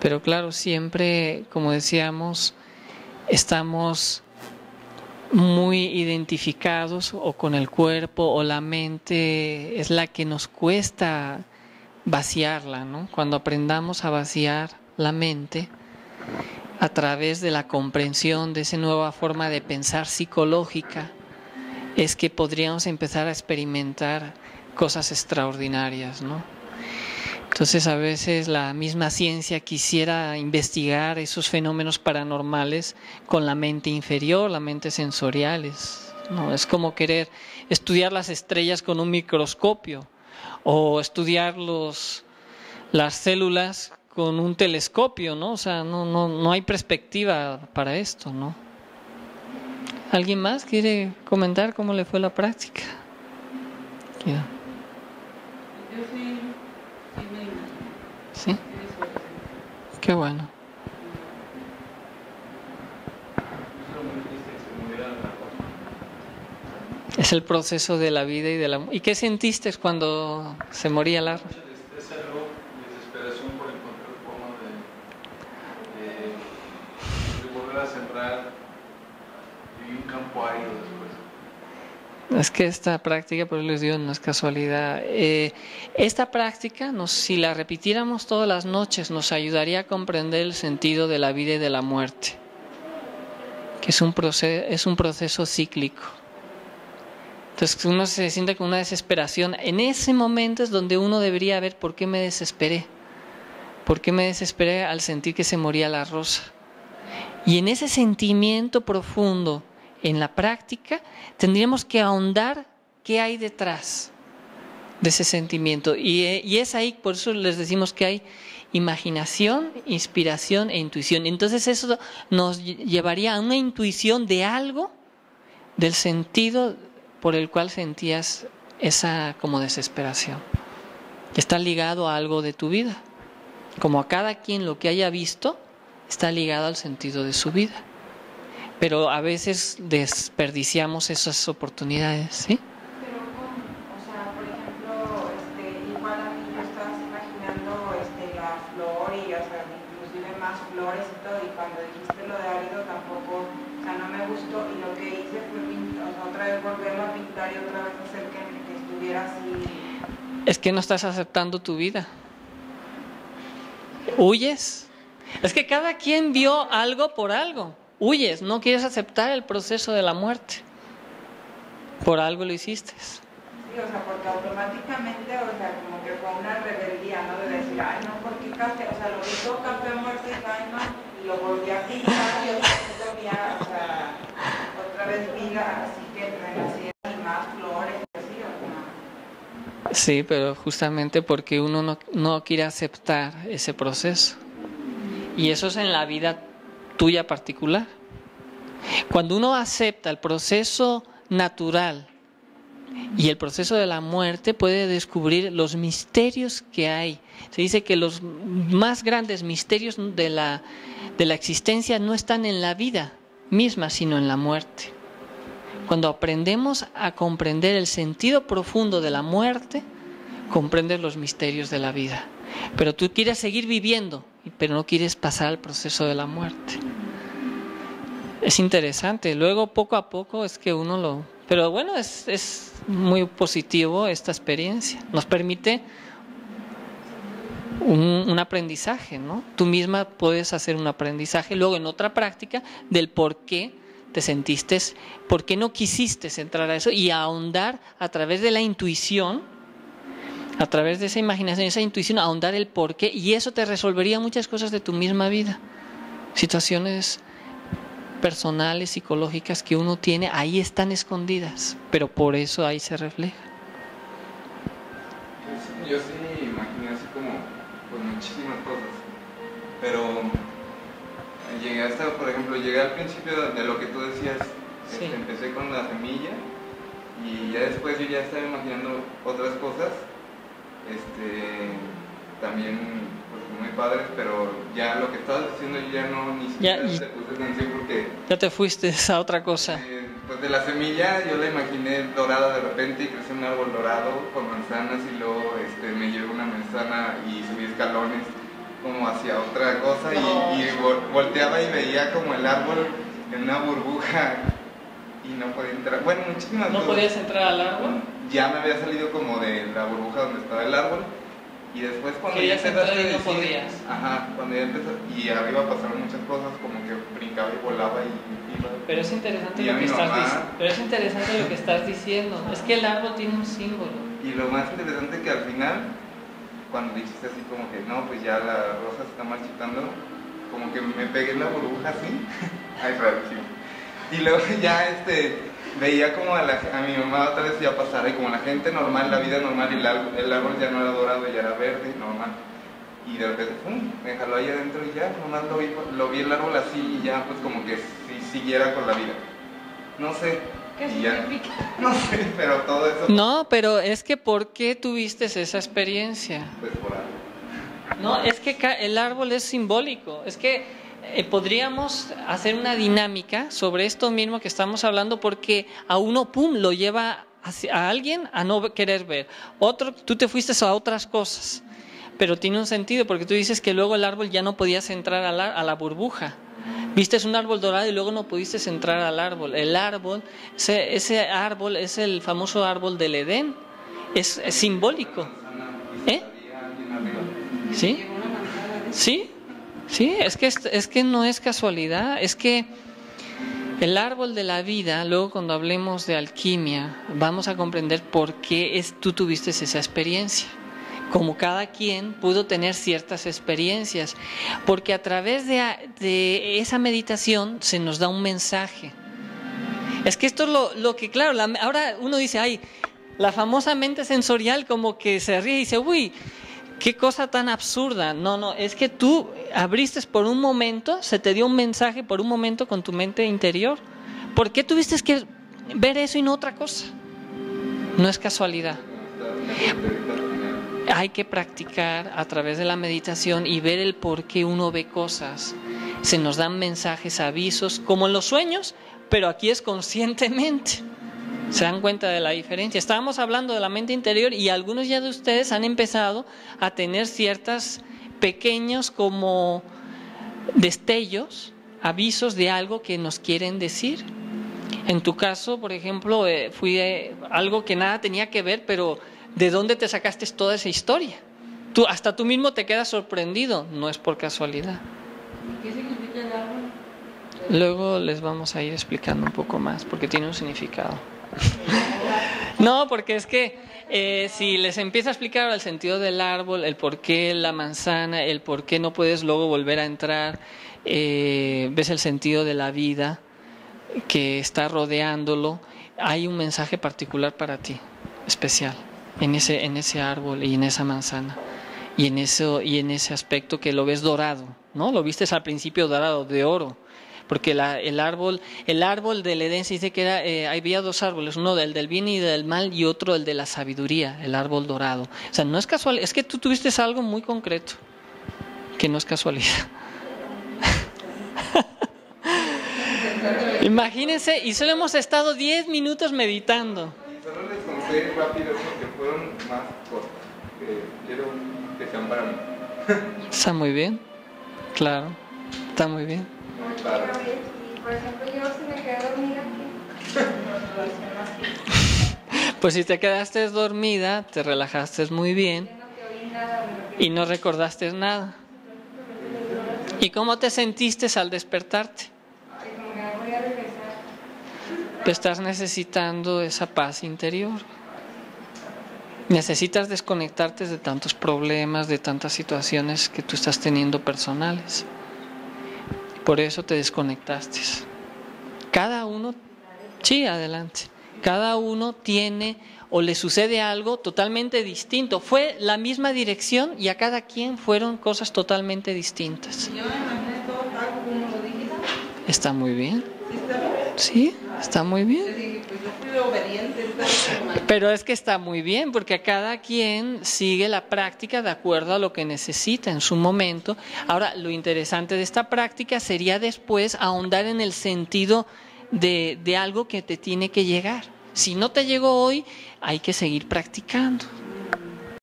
Pero claro, siempre, como decíamos, estamos muy identificados o con el cuerpo o la mente es la que nos cuesta vaciarla, ¿no? Cuando aprendamos a vaciar la mente a través de la comprensión de esa nueva forma de pensar psicológica, es que podríamos empezar a experimentar cosas extraordinarias, ¿no? Entonces a veces la misma ciencia quisiera investigar esos fenómenos paranormales con la mente inferior, la mente sensoriales, ¿no? Es como querer estudiar las estrellas con un microscopio o estudiar las células con un telescopio, ¿no? O sea, no hay perspectiva para esto, ¿no? ¿Alguien más quiere comentar cómo le fue la práctica? Yeah. Yo sí me imagino. ¿Sí? Qué bueno. Es el proceso de la vida y de la... ¿Y qué sentiste cuando se moría la... Mucha tristeza, luego desesperación por encontrar forma de volver a sembrar y un campo árido después. Es que esta práctica, por eso les digo, no es casualidad. Esta práctica, si la repitiéramos todas las noches, nos ayudaría a comprender el sentido de la vida y de la muerte, que es un proceso cíclico. Entonces uno se siente con una desesperación. En ese momento es donde uno debería ver por qué me desesperé. ¿Por qué me desesperé al sentir que se moría la rosa? Y en ese sentimiento profundo, en la práctica, tendríamos que ahondar qué hay detrás de ese sentimiento. Y es ahí, por eso les decimos que hay imaginación, inspiración e intuición. Entonces eso nos llevaría a una intuición de algo, del sentido por el cual sentías esa como desesperación, que está ligado a algo de tu vida. Como a cada quien lo que haya visto está ligado al sentido de su vida. Pero a veces desperdiciamos esas oportunidades, ¿sí? Pero o sea, por ejemplo, igual a mí yo estaba imaginando la flor y, o sea, inclusive más flores y todo, y cuando dijiste lo de árido tampoco, o sea, no me gustó, y lo que hice fue otra vez volverlo a pintar y otra vez hacer que estuviera así. Es que no estás aceptando tu vida. ¿Huyes? Es que cada quien vio algo por algo. Huyes, no quieres aceptar el proceso de la muerte. Por algo lo hiciste. Sí, o sea, porque automáticamente, o sea, como que fue una rebeldía, ¿no? De decir, ay, no, ¿por qué café? O sea, lo hizo café muerte y caima y lo volví a pintar y otra vez tenía, o sea, otra vez vida, así que renacieron y más flores, así, o sea. Sí, pero justamente porque uno no quiere aceptar ese proceso. Y eso es en la vida tuya particular. Cuando uno acepta el proceso natural y el proceso de la muerte, puede descubrir los misterios que hay. Se dice que los más grandes misterios de la existencia no están en la vida misma, sino en la muerte. Cuando aprendemos a comprender el sentido profundo de la muerte, comprendes los misterios de la vida. Pero tú quieres seguir viviendo, pero no quieres pasar al proceso de la muerte. Es interesante. Luego, poco a poco, es que uno lo... Pero bueno, es muy positivo esta experiencia. Nos permite un aprendizaje, ¿no? Tú misma puedes hacer un aprendizaje, luego en otra práctica, del por qué te sentiste, por qué no quisiste entrar a eso y ahondar a través de la intuición, a través de esa imaginación, esa intuición, ahondar el por qué, y eso te resolvería muchas cosas de tu misma vida. Situaciones personales, psicológicas que uno tiene, ahí están escondidas, pero por eso ahí se refleja. Yo sí imaginé así como pues muchísimas cosas, pero llegué hasta, por ejemplo, llegué al principio de lo que tú decías, Sí. Empecé con la semilla y ya después yo ya estaba imaginando otras cosas, también pues muy padres, pero ya lo que estabas diciendo yo ya no ni siquiera te puse atención porque Ya te fuiste a otra cosa. pues de la semilla yo la imaginé dorada de repente y creció un árbol dorado con manzanas y luego me llevé una manzana y subí escalones como hacia otra cosa y volteaba y veía como el árbol en una burbuja y no podía entrar. Bueno, muchísimas ¿No cosas. podías entrar al árbol? Ya me había salido como de la burbuja donde estaba el árbol y después cuando Querías ya empezaste a entrar y no decir, podías. ajá, cuando ya empezó y arriba pasaron muchas cosas como que brincaba y volaba y iba. Pero es interesante Y a lo que mi estás mamá- diciendo. Pero es interesante lo que estás diciendo. Es que el árbol tiene un símbolo. Y lo más interesante que al final, cuando dijiste así como que no, pues ya la rosa se está marchitando, como que me pegué en la burbuja así. Ay, rarísimo. Y luego ya veía como a mi mamá otra vez ya pasar y como la gente normal, la vida normal, y el árbol ya no era dorado, ya era verde, normal. Y de repente, ¡pum!, me jaló ahí adentro y ya, nomás lo vi el árbol así y ya pues como que si siguiera con la vida. No sé. ¿Qué Y ya, significa? no sé, pero todo eso No, pero es que ¿por qué tuviste esa experiencia? pues por algo. No, es que el árbol es simbólico. Es que podríamos hacer una dinámica sobre esto mismo que estamos hablando, porque a uno, pum, lo lleva a alguien a no querer ver. Otro, tú te fuiste a otras cosas. Pero tiene un sentido, porque tú dices que luego el árbol ya no podías entrar a la burbuja. Viste un árbol dorado y luego no pudiste entrar al árbol. El árbol, ese árbol es el famoso árbol del Edén. Es simbólico. ¿Eh? ¿Sí? ¿Sí? Sí, es que no es casualidad. Es que el árbol de la vida, luego cuando hablemos de alquimia, vamos a comprender por qué tú tuviste esa experiencia. Como cada quien pudo tener ciertas experiencias, porque a través de esa meditación se nos da un mensaje. Es que esto es lo que, claro, ahora uno dice, ay, la famosa mente sensorial, como que se ríe y dice, uy, qué cosa tan absurda. No, es que tú abriste por un momento, se te dio un mensaje por un momento con tu mente interior. ¿Por qué tuviste que ver eso y no otra cosa? No es casualidad. Hay que practicar a través de la meditación y ver el por qué uno ve cosas. Se nos dan mensajes, avisos, como en los sueños, pero aquí es conscientemente. ¿Se dan cuenta de la diferencia? Estábamos hablando de la mente interior y algunos ya de ustedes han empezado a tener ciertos pequeños como destellos, avisos de algo que nos quieren decir. En tu caso, por ejemplo, fui algo que nada tenía que ver, pero ¿de dónde te sacaste toda esa historia? Hasta tú mismo te quedas sorprendido, no es por casualidad. ¿Qué significa el árbol? Luego les vamos a ir explicando un poco más, porque tiene un significado. No, porque es que si les empiezo a explicar el sentido del árbol, el por qué la manzana, el por qué no puedes luego volver a entrar, ves el sentido de la vida que está rodeándolo, hay un mensaje particular para ti, especial, en ese árbol y en esa manzana, y en ese aspecto que lo ves dorado, ¿no? Lo viste al principio dorado, de oro. Porque el árbol del Edén se dice que había dos árboles, uno del bien y del mal y otro el de la sabiduría, el árbol dorado. O sea, no es casual, es que tú tuviste algo muy concreto, que no es casualidad. Imagínense, y solo hemos estado 10 minutos meditando. Y solo les conté rápido porque fueron más cortas, que quiero que sean para mí. Está muy bien, claro, está muy bien. Claro. Y por ejemplo, yo si me quedé dormida aquí. Pues si te quedaste dormida, te relajaste muy bien No te oí nada de lo que y no recordaste nada. ¿Y cómo te sentiste al despertarte? como que me voy a regresar. Tú estás necesitando esa paz interior. Necesitas desconectarte de tantos problemas, de tantas situaciones que tú estás teniendo personales. Por eso te desconectaste. Cada uno, sí, adelante. Cada uno tiene o le sucede algo totalmente distinto. Fue la misma dirección y a cada quien fueron cosas totalmente distintas. Yo me imaginé todo algo como lo dijiste. Está muy bien. ¿Sí está bien? Sí, está muy bien. Yo dije, pues yo fui obediente, está bien. Pero es que está muy bien porque a cada quien sigue la práctica de acuerdo a lo que necesita en su momento. Ahora, lo interesante de esta práctica sería después ahondar en el sentido de algo que te tiene que llegar. Si no te llegó hoy, hay que seguir practicando.